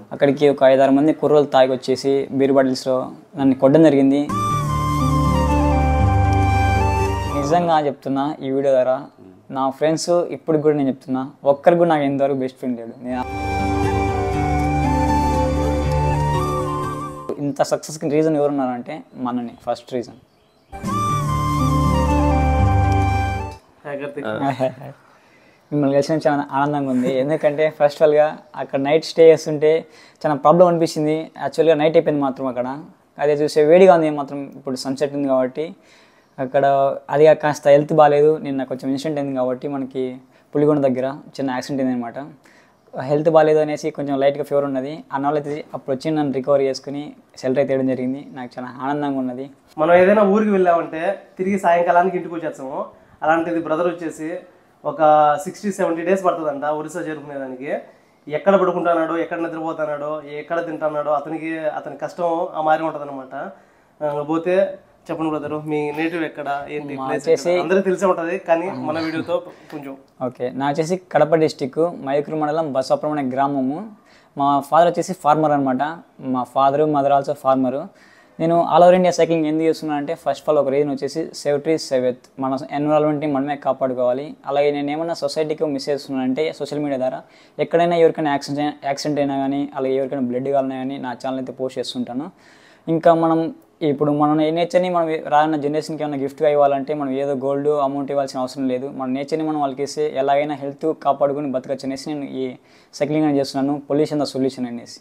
అక్కడికి ఒక 5-6 మంది కుర్రోళ్ళు తాగి వచ్చేసి బీర్ బాటిల్స్లో నన్ను కొట్టడం జరిగింది. నిజంగా చెప్తున్నా ఈ వీడియో ద్వారా నా ఫ్రెండ్స్ ఇప్పుడు కూడా నేను చెప్తున్నా ఒక్కరికి కూడా నాకు ఎంతవరకు బెస్ట్ ఫ్రెండ్ లేడు. ఇంత సక్సెస్కి రీజన్ ఎవరున్నారంటే మనని ఫస్ట్ రీజన్. మిమ్మల్ని కలిసిన చాలా ఆనందంగా ఉంది. ఎందుకంటే ఫస్ట్ ఆఫ్ ఆల్గా అక్కడ నైట్ స్టే చేస్తుంటే చాలా ప్రాబ్లం అనిపించింది. యాక్చువల్గా నైట్ అయిపోయింది మాత్రం అక్కడ. అదే చూసే వేడిగా ఉంది మాత్రం. ఇప్పుడు సన్సెట్ ఉంది కాబట్టి అక్కడ అది కాస్త హెల్త్ బాగాలేదు. నిన్న కొంచెం ఇన్సిడెంట్ అయింది కాబట్టి మనకి పులిగొండ దగ్గర చిన్న యాక్సిడెంట్ అయింది అనమాట. హెల్త్ బాగాలేదు అనేసి కొంచెం లైట్గా ఫీవర్ ఉన్నది. అన్నవాళ్ళైతే అప్పుడు వచ్చి నన్ను రికవరీ చేసుకుని సెలరీ అయితే వేయడం జరిగింది. నాకు చాలా ఆనందంగా ఉన్నది. మనం ఏదైనా ఊరికి వెళ్ళామంటే తిరిగి సాయంకాలానికి ఇంటికి వచ్చేస్తాము. అలాంటిది బ్రదర్ వచ్చేసి ఒక 60-70 డేస్ పడుతుందంట ఒరిస్సా చేరుకునేదానికి. ఎక్కడ పడుకుంటున్నాడో, ఎక్కడ నిద్రపోతున్నాడో, ఎక్కడ తింటున్నాడో అతని కష్టం ఆ మారి ఉంటుంది అనమాట. పోతే చెప్పండి బ్రదరు, మీ నేటివ్ ఎక్కడ, ఏంటి ప్లేస్? అందరికీ తెలిసే ఉంటుంది కానీ మన వీడియోతో కొంచెం. ఓకే, నా వచ్చేసి కడప డిస్టిక్ మైకురు మండలం బసాపురం అనే గ్రామము. మా ఫాదర్ వచ్చేసి ఫార్మర్ అనమాట. మా ఫాదరు మదర్ ఆల్సో ఫార్మరు. నేను ఆల్ ఓవర్ ఇండియా సైక్లింగ్ ఎందుకు చేస్తున్నాను అంటే ఫస్ట్ ఆఫ్ ఆల్ ఒక రీజన్ వచ్చేసి సేవ్ ట్రీస్ సేవ్ ఎర్త్. మన ఎన్విరాన్మెంట్ని మనమే కాపాడుకోవాలి. అలాగే నేను ఏమన్నా సొసైటీకి మిస్ చేస్తున్నానంటే సోషల్ మీడియా ద్వారా ఎక్కడైనా ఎవరికైనా యాక్సిడెంట్ అయినా కానీ అలాగే ఎవరికైనా బ్లడ్ కావాలన్నా కానీ నా ఛానల్ అయితే పోస్ట్ చేస్తుంటాను. ఇంకా ఇప్పుడు మనం నేచర్ని మనం రానున్న జనరేషన్కి ఏమైనా గిఫ్ట్గా ఇవ్వాలంటే మనం ఏదో గోల్డ్ అమౌంట్ ఇవ్వాల్సిన అవసరం లేదు. మన నేచర్ని మనం వాళ్ళకి ఇస్తే ఎలాగైనా హెల్త్ కాపాడుకుని బతకచ్చు అనేసి నేను ఈ సైక్లింగ్ అని చేస్తున్నాను. పొల్యూషన్ ద సొల్యూషన్ అనేసి.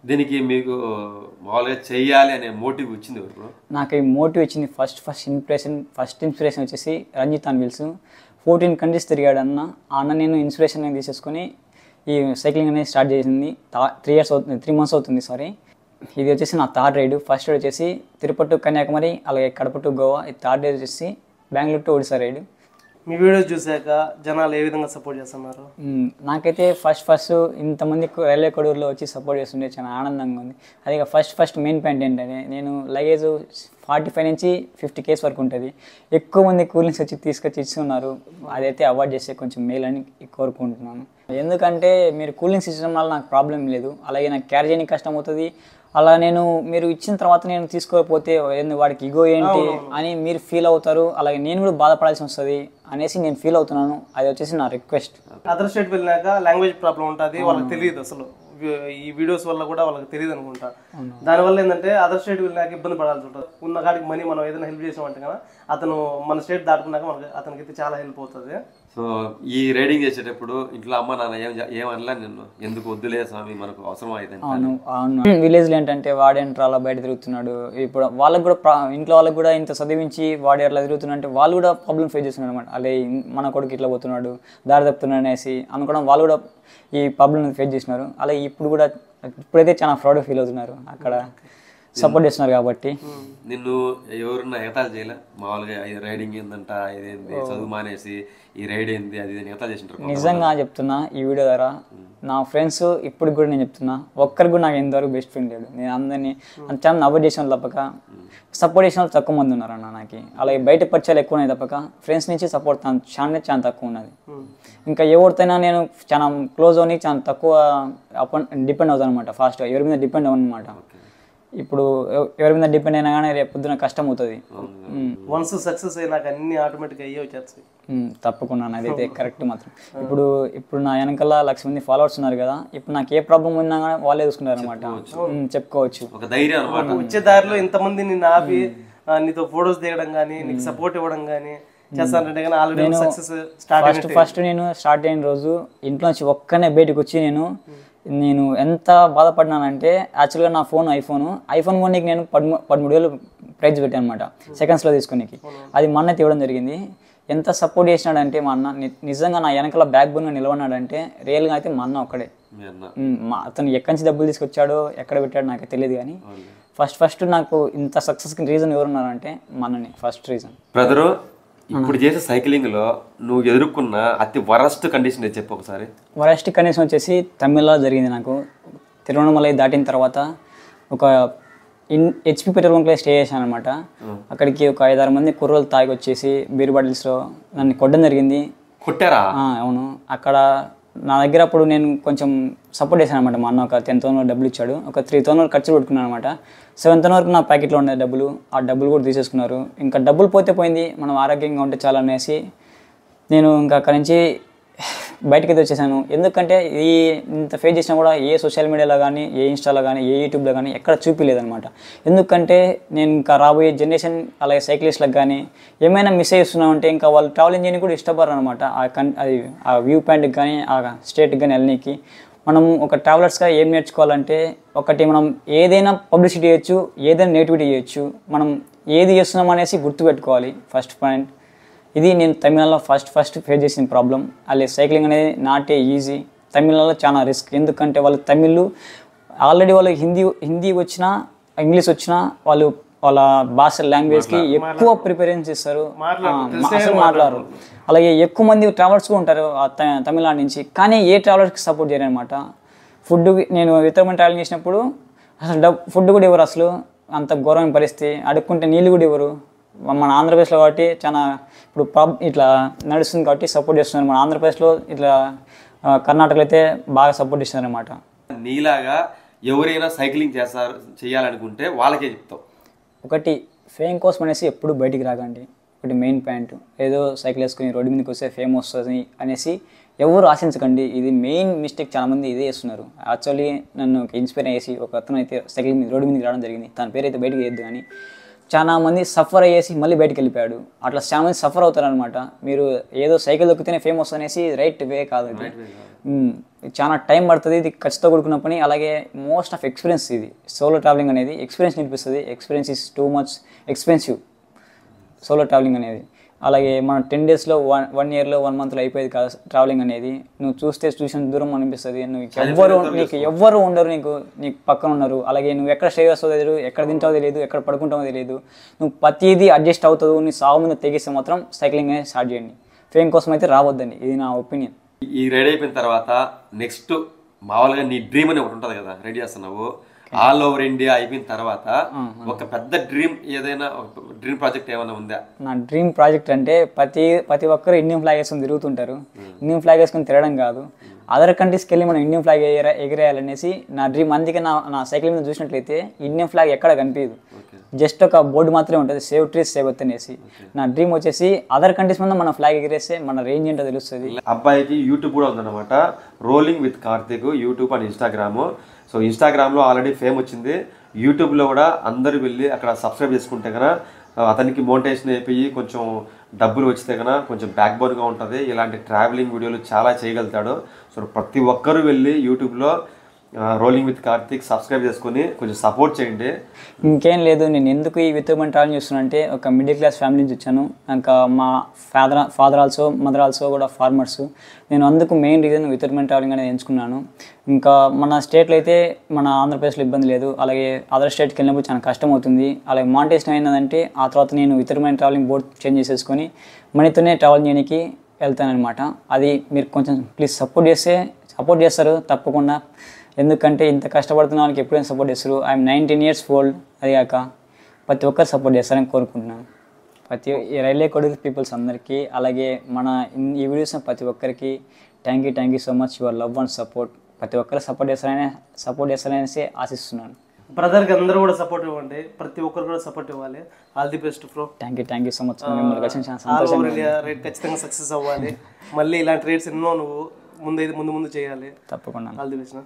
దీనికి మీకు మామూలుగా చెయ్యాలి అనే మోటివ్ వచ్చింది? నాకు ఈ మోటివ్ వచ్చింది ఫస్ట్ ఇన్స్పిరేషన్ వచ్చేసి రంజిత్ అన్ విల్స్. 14 కంట్రీస్ తిరిగాడు అన్న. ఆ అన్న నేను ఇన్స్పిరేషన్ తీసేసుకొని ఈ సైక్లింగ్ అనేది స్టార్ట్ చేసింది. 3 months అవుతుంది. ఇది వచ్చేసి నా థర్డ్ రైడ్. ఫస్ట్ రైడ్ వచ్చేసి తిరుపతి టు కన్యాకుమారి, అలాగే కడప టు గోవా. ఈ థర్డ్ రైడ్ వచ్చేసి బెంగళూరు టు ఒడిశా రైడ్. మీ వీడియోస్ చూసాక జనాలు ఏ విధంగా సపోర్ట్ చేస్తున్నారు? నాకైతే ఫస్ట్ ఇంతమంది రైల్వే కొడూరులో వచ్చి సపోర్ట్ చేస్తుంటే చాలా ఆనందంగా ఉంది. అది ఫస్ట్ మెయిన్ పాయింట్ ఏంటంటే నేను లగేజ్ 45 నుంచి 50 kg వరకు ఉంటుంది. ఎక్కువ మంది కూలింగ్స్ వచ్చి తీసుకొచ్చి ఇస్తున్నారు. అదైతే అవాయిడ్ చేస్తే కొంచెం మేల్ అని కోరుకుంటున్నాను. ఎందుకంటే మీరు కూలింగ్స్ ఇచ్చడం వల్ల నాకు ప్రాబ్లం లేదు. అలాగే నాకు క్యారీ చేయడానికి కష్టం అవుతుంది. అలా మీరు ఇచ్చిన తర్వాత నేను తీసుకోకపోతే వాడికి ఇగో ఏంటి అని మీరు ఫీల్ అవుతారు. అలాగే నేను కూడా బాధపడాల్సి వస్తుంది అనేసి నేను ఫీల్ అవుతున్నాను. అది వచ్చేసి నా రిక్వెస్ట్. అదర్ స్టేట్ వెళ్ళినాక లాంగ్వేజ్ ప్రాబ్లం ఉంటుంది, వాళ్ళకి తెలియదు. అసలు ఈ వీడియోస్ వల్ల కూడా వాళ్ళకి తెలియదు అనుకుంటా. దానివల్ల ఏంటంటే అదర్ స్టేట్ వెళ్ళినాక ఇబ్బంది పడాల్సి ఉంటుంది. ఉన్న కాడికి మనీ మనం ఏదైనా హెల్ప్ చేసామంటే కదా అతను మన స్టేట్ దాటుకున్నాక అతనికైతే చాలా హెల్ప్ అవుతుంది. సో ఈ రైడింగ్ చేసేటప్పుడు ఇంట్లో అమ్మ నాన్న ఏమనలా నిన్ను? ఎందుకు వద్దులే స్వామి, మనకు అవసరం అయితే? అవును, విలేజ్లో ఏంటంటే వాడేంటారు అలా బయట తిరుగుతున్నాడు. ఇప్పుడు వాళ్ళకి కూడా ఇంట్లో వాళ్ళకి కూడా ఇంత చదివించి వాడు ఎట్లా తిరుగుతున్నాడు అంటే వాళ్ళు కూడా ప్రాబ్లమ్ ఫేస్ చేస్తున్నారు అనమాట. అలా మన కొడుకు ఇట్లా పోతున్నాడు, దారి తప్పుతున్నాడు అనేసి అనుకోవడం వాళ్ళు కూడా ఈ ప్రాబ్లమ్ ఫేస్ చేసినారు. అలాగే ఇప్పుడైతే చాలా ప్రౌడ్ ఫీల్ అవుతున్నారు. అక్కడ సపోర్ట్ చేస్తున్నారు కాబట్టి. నిన్ను ఎవరున్నా ఎగతాలు చేయలే? మామూలుగా రైడింగ్ ఏందంట, ఇదేంది, చదువు మానేసి ఈ రైడ్ ఏంది, అది ఎగతాలు చేసింటారు? నిజంగా చెప్తున్నా ఈ వీడియో ద్వారా నా ఫ్రెండ్స్ ఇప్పుడు కూడా నేను చెప్తున్నా ఒక్కరికి కూడా నాకు ఎంతవరకు బెస్ట్ ఫ్రెండ్ లేడు. నేను అందరినీ చాలా అవాయిడ్ చేసిన తప్పక సపోర్ట్ చేసిన వాళ్ళు తక్కువ మంది ఉన్నారు అన్న నాకు. అలాగే బయట పరిచయాలు ఎక్కువ ఉన్నాయి తప్పక ఫ్రెండ్స్ నుంచి సపోర్ట్ చాలా తక్కువ ఉన్నది. ఇంకా ఎవరితోనైనా నేను చాలా క్లోజ్ అవని చాలా తక్కువ డిపెండ్ అవుతాను అనమాట. ఫాస్ట్గా ఎవరి మీద డిపెండ్ అవ్వను అనమాట. ఇప్పుడు ఎవరి మీద డిపెండ్ అయినా కానీ రేపు పొద్దున కష్టం అవుతుంది. వన్స్ సక్సెస్ అయినాక అన్ని ఆటోమేటిక్గా అయ్యే వచ్చేస్తాయి. తప్పకుండా అదైతే కరెక్ట్ మాత్రం. ఇప్పుడు నా వెనకాల 1,00,000 మంది ఫాలోవర్స్ ఉన్నారు కదా. ఇప్పుడు నాకు ఏ ప్రాబ్లం ఉన్నా కానీ వాళ్ళే చూసుకుంటారు అనమాట. చెప్పుకోవచ్చు. వచ్చే దారిలో ఇంతమంది నిన్ను ఆపి నీతో ఫొటోస్ దిగడం కానీ నీకు సపోర్ట్ ఇవ్వడం కానీ చేస్తానంటే కానీ ఆల్రెడీ సక్సెస్ ఫస్ట్ నేను స్టార్ట్ అయిన రోజు ఇంట్లో నుంచి ఒక్కనే బయటకు వచ్చి నేను ఎంత బాధపడినానంటే యాక్చువల్గా నా ఐఫోన్ కొనికి నేను 13,000 ప్రైజ్ పెట్టాను అనమాట సెకండ్స్లో తీసుకోనికి. అది మా అన్న ఇవ్వడం జరిగింది. ఎంత సపోర్ట్ చేసినాడంటే మా అన్న నిజంగా నా వెనకాల బ్యాక్ బోన్గా నిలబడినాడంటే రియల్గా అయితే మా అన్న ఒక్కడే. అతను ఎక్కడి నుంచి డబ్బులు తీసుకొచ్చాడో ఎక్కడ పెట్టాడో నాకు తెలియదు కానీ ఫస్ట్ నాకు ఇంత సక్సెస్కి రీజన్ ఎవరున్నారంటే మా అన్నని ఫస్ట్ రీజన్. బ్రదరు, ఇప్పుడు చేసే సైక్లింగ్ లో నువ్వు ఎదుర్కొన్న అతి వరస్ట్ కండిషన్ చెప్పు ఒకసారి. వరస్ట్ కండిషన్ వచ్చేసి తమిళలో జరిగింది. నాకు తిరువణమలై దాటిన తర్వాత ఒక HP పెట్రోల్ బంక్లో స్టే చేశాను అనమాట. అక్కడికి ఒక 5-6 మంది కుర్రోళ్ళు తాగి వచ్చేసి బీర్ బాటిల్స్లో నన్ను కొట్టడం జరిగింది. కొట్టారా? అవును. అక్కడ నా దగ్గర అప్పుడు నేను కొంచెం సపోర్ట్ చేశాను అనమాట. మా అన్న ఒక 10,000 డబ్బులు ఇచ్చాడు, ఒక 3,000 ఖర్చు పెట్టుకున్నాను అనమాట. 7,000 వరకు నా ప్యాకెట్లో ఉండే డబ్బులు, ఆ డబ్బులు కూడా తీసేసుకున్నారు. ఇంకా డబ్బులు పోతే పోయింది, మనం ఆరోగ్యంగా ఉంటే చాలా అనేసి నేను ఇంకా అక్కడి నుంచి బయటకైతే వచ్చేసాను. ఎందుకంటే ఇంత ఫేస్ చేసినా కూడా ఏ సోషల్ మీడియాలో కానీ, ఏ ఇన్స్టాలో కానీ, ఏ యూట్యూబ్లో కానీ ఎక్కడ చూపించలేదనమాట. ఎందుకంటే నేను ఇంకా రాబోయే జనరేషన్ అలాగే సైక్లిస్ట్లకు కానీ ఏమైనా మిస్ చేస్తున్నామంటే ఇంకా వాళ్ళు ట్రావెలింగ్ చేయని కూడా ఇష్టపడరు అనమాట. అది ఆ వ్యూ పాయింట్కి కానీ, ఆ స్టేట్కి కానీ వెళ్ళనీకి మనం ఒక ట్రావెలర్స్గా ఏం నేర్చుకోవాలంటే, ఒకటి మనం ఏదైనా పబ్లిసిటీ చేయొచ్చు, ఏదైనా నెగిటివిటీ చేయొచ్చు, మనం ఏది చేస్తున్నాం అనేసి గుర్తుపెట్టుకోవాలి. ఫస్ట్ పాయింట్ ఇది. నేను తమిళనాడులో ఫస్ట్ ఫేస్ చేసిన ప్రాబ్లం. అలాగే సైక్లింగ్ అనేది నాట్ ఈజీ. తమిళనాడులో చాలా రిస్క్. ఎందుకంటే వాళ్ళు తమిళ్ ఆల్రెడీ వాళ్ళు హిందీ వచ్చినా ఇంగ్లీష్ వచ్చినా వాళ్ళు వాళ్ళ భాష లాంగ్వేజ్కి ఎక్కువ ప్రిఫరెన్స్ ఇస్తారు, అసలు మాట్లాడరు. అలాగే ఎక్కువ మంది ట్రావెలర్స్ కూడా ఉంటారు తమిళనాడు నుంచి, కానీ ఏ ట్రావెలర్స్కి సపోర్ట్ చేయరు అనమాట. ఫుడ్ నేను వితరమైన ట్రావెలింగ్ చేసినప్పుడు అసలు ఫుడ్ కూడా ఇవ్వరు. అసలు అంత ఘోరమైన పరిస్థితి. అడుక్కుంటే నీళ్ళు కూడా ఇవ్వరు. మన ఆంధ్రప్రదేశ్లో కాబట్టి చాలా ఇప్పుడు ఇట్లా నడుస్తుంది కాబట్టి సపోర్ట్ చేస్తున్నారు. మన ఆంధ్రప్రదేశ్లో ఇట్లా కర్ణాటకలో అయితే బాగా సపోర్ట్ ఇస్తున్నారు అనమాట. నీలాగా ఎవరైనా సైక్లింగ్ చేయాలనుకుంటే వాళ్ళకే చెప్తావు. ఒకటి ఫేమ్ కోసం అనేసి ఎప్పుడు బయటికి రాకండి. ఒకటి మెయిన్ పాయింట్. ఏదో సైకిల్ వేసుకుని రోడ్డు మీదకి వస్తే ఫేమ్ వస్తుంది అనేసి ఎవరు ఆశించకండి. ఇది మెయిన్ మిస్టేక్, చాలామంది ఇదే చేస్తున్నారు. యాక్చువల్లీ నన్ను ఇన్స్పైర్ చేసి ఒక అతను అయితే సైకిల్ మీద రోడ్డు మీదకి రావడం జరిగింది. తన పేరు అయితే బయటకు వేయద్దు కానీ చాలా మంది సఫర్ అయ్యేసి మళ్ళీ బయటకు వెళ్ళిపోయాడు. అట్లా చాలా మంది సఫర్ అవుతారనమాట. మీరు ఏదో సైకిల్ దొక్కితేనే ఫేమస్ అనేసి రైట్ వే కాదు. చాలా టైం పడుతుంది. ఇది ఖర్చుతో కూడుకున్న పని. అలాగే మోస్ట్ ఆఫ్ ఎక్స్పీరియన్స్. ఇది సోలో ట్రావెలింగ్ అనేది ఎక్స్పీరియన్స్ నేర్పిస్తుంది. Experience is too much expensive solo travelling అనేది. అలాగే మన 10 daysలో 1 yearలో 1 monthలో అయిపోయేది కాదు ట్రావెలింగ్ అనేది. నువ్వు చూసిన దూరం అనిపిస్తుంది. నీకు ఎవ్వరు ఉండరు, నీకు పక్కన ఉన్నారు. అలాగే నువ్వు ఎక్కడ స్టే చేస్తావో తెలియదు, ఎక్కడ తింటావో తెలియదు, ఎక్కడ పడుకుంటావో తెలియదు. నువ్వు ప్రతిదీ అడ్జస్ట్ అవుతావు. నీ సాగు మీద తెగిస్తే మాత్రం సైక్లింగ్ అనేది స్టార్ట్ చేయండి. ఫేమ్ కోసం అయితే రావద్దండి. ఇది నా ఒపీనియన్. ఈ రెడీ అయిపోయిన తర్వాత నెక్స్ట్ మామూలుగా నీ డ్రీమ్ అని ఒకటి ఉంటుంది కదా, రెడీ చేస్తున్నావు. ఆల్ ఓవర్ ఇండియా అయిపోయిన తర్వాత ఒక పెద్ద డ్రీమ్, ఏదైనా డ్రీమ్ ప్రాజెక్ట్ ఏమైనా ఉందా? నా డ్రీమ్ ప్రాజెక్ట్ అంటే ప్రతి ఒక్కరు ఇండియన్ ఫ్లాగ్ వేసుకొని తిరుగుతుంటారు. ఇండియన్ ఫ్లాగ్ వేసుకొని తిరగడం కాదు, అదర్ కంట్రీస్కి వెళ్ళి మనం ఇండియన్ ఫ్లాగ్ ఎగిరేయాలనేసి నా డ్రీమ్. అందుకే నా సైకిల్ మీద చూసినట్లయితే ఇండియన్ ఫ్లాగ్ ఎక్కడ కనిపించదు, జస్ట్ ఒక బోర్డు మాత్రమే ఉంటుంది, సేవ్ ట్రీస్ సేవ్ ఎర్త్ అనేసి. నా డ్రీమ్ వచ్చేసి అదర్ కంట్రీస్ మీద మన ఫ్లాగ్ ఎగిరేస్తే మన రేంజ్ ఏంటో తెలుస్తుంది. అబ్బాయికి యూట్యూబ్ కూడా ఉందన్నమాట, rolling with Karthik YouTube and Instagram. So ఇన్స్టాగ్రామ్లో ఆల్రెడీ ఫేమ్ వచ్చింది, యూట్యూబ్లో కూడా అందరూ వెళ్ళి అక్కడ సబ్స్క్రైబ్ చేసుకుంటే కన్నా అతనికి మోటివేషన్ అయిపోయి కొంచెం డబ్బులు వచ్చితే కన్నా కొంచెం బ్యాక్ బోన్గా ఉంటుంది. ఇలాంటి ట్రావెలింగ్ వీడియోలు చాలా చేయగలుగుతాడు. సో ప్రతి ఒక్కరూ వెళ్ళి యూట్యూబ్లో రోలింగ్ విత్ కార్తిక్ సబ్స్క్రైబ్ చేసుకొని కొంచెం సపోర్ట్ చేయండి. ఇంకేం లేదు, నేను ఎందుకు ఈ వితరమైన ట్రావెలింగ్ చేస్తున్నా అంటే ఒక మిడిల్ క్లాస్ ఫ్యామిలీ నుంచి వచ్చాను. ఇంకా మా ఫాదర్ ఆల్సో మదర్ ఆల్సో కూడా ఫార్మర్స్. నేను అందుకు మెయిన్ రీజన్ వితరమైన ట్రావెలింగ్ అనేది ఎంచుకున్నాను. ఇంకా మన స్టేట్లో అయితే మన ఆంధ్రప్రదేశ్లో ఇబ్బంది లేదు, అలాగే అదర్ స్టేట్కి వెళ్ళినప్పుడు చాలా కష్టం అవుతుంది. అలాగే మానిటైజేషన్ అయినదంటే ఆ తర్వాత నేను వితరమైన ట్రావెలింగ్ బోర్డ్ చేంజ్ చేసేసుకొని మనీతోనే ట్రావెల్ చేయడానికి వెళ్తానమాట. అది మీరు కొంచెం ప్లీజ్ సపోర్ట్ చేస్తారు తప్పకుండా. ఎందుకంటే ఇంత కష్టపడుతున్న వాళ్ళకి ఎప్పుడైనా సపోర్ట్ చేస్తారు. I'm 19 years old. అది కాక ప్రతి ఒక్కరు సపోర్ట్ చేస్తారని కోరుకుంటున్నాను. రైల్వే కోడూరు పీపుల్స్ అందరికీ, అలాగే మన ఈ వీడియోస్ ప్రతి ఒక్కరికి thank you so much your love and support. ప్రతి ఒక్కరు సపోర్ట్ చేస్తారనేసి ఆశిస్తున్నాను. బ్రదర్కి అందరూ కూడా సపోర్ట్ ఇవ్వండి, ప్రతి ఒక్కరు కూడా సపోర్ట్ ఇవ్వాలి. All the best bro. Thank you so much. All over India ride ఖచ్చితంగా సక్సెస్ అవ్వాలి. మళ్ళీ ఇలాంటి రైడ్స్ ఎన్నో నువ్వు ముందు చేయాలి. తప్పకుండా. All the best.